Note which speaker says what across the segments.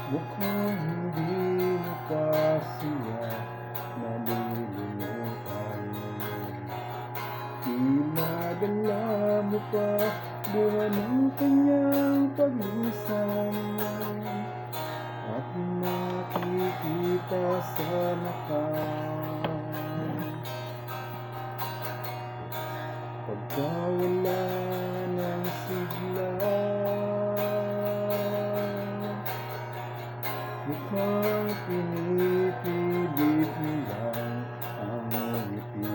Speaker 1: Mukhang hindi mo pa siya nalilimutan. Tila dala mo pa bunga ng kanyang paglisan, at nakikita sa nakan pagkawala ng sigla. Mukhang pinipilit mo lang ang ngiti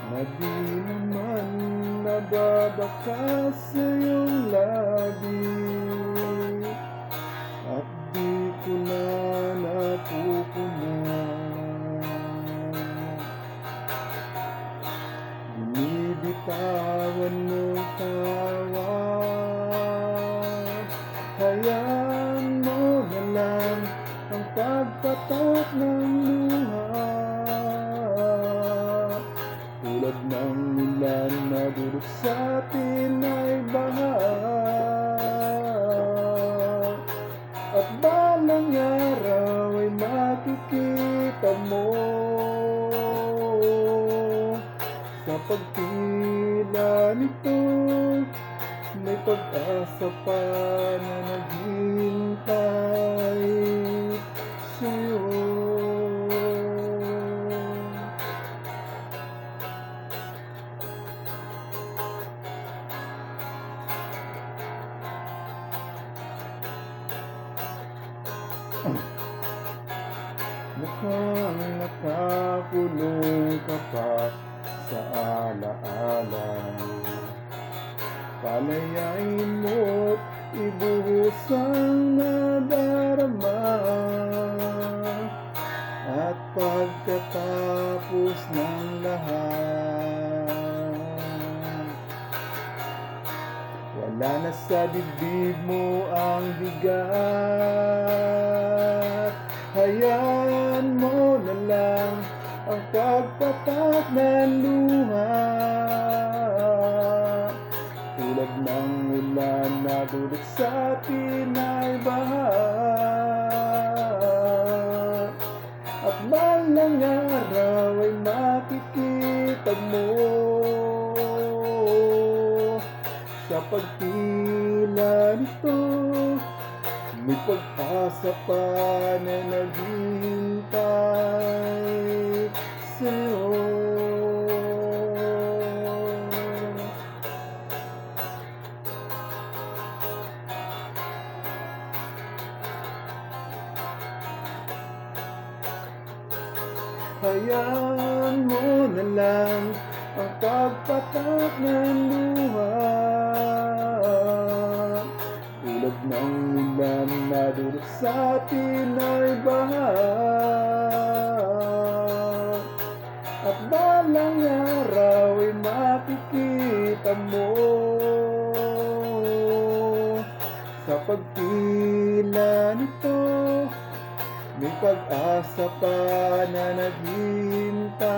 Speaker 1: na di naman nababakas sa iyong labi, at di ko na napupunan. Binibitawan mo tawag, hayaan mo na lang ang pagpatak ng luha, tulad ng ulan na durog sa atin ay baha, at balang araw ay makikita mo sa pagtila nito. May pag-asa pa na naghihintay sa'yo. Mukhang nakakulong ka pa sa alaala. Palayain mo't ibuhos ang nadarama, at pagkatapos ng lahat, wala na sa dibdib mo ang bigat. Hayaan mo na lang ang pagpatak ng luha, tulad ng ulan na dulot sa atin ay baha, at balang araw ay makikita mo sa pagtila nito. May pag-asa pa na naghihintay sa'yo. Hayaan mo na lang ang pagpatak ng luha, tulad ng ulan na durog sa atin ay baha, at balang araw ay makikita mo sa pagtila nito. May pag-asa pa na naghihintay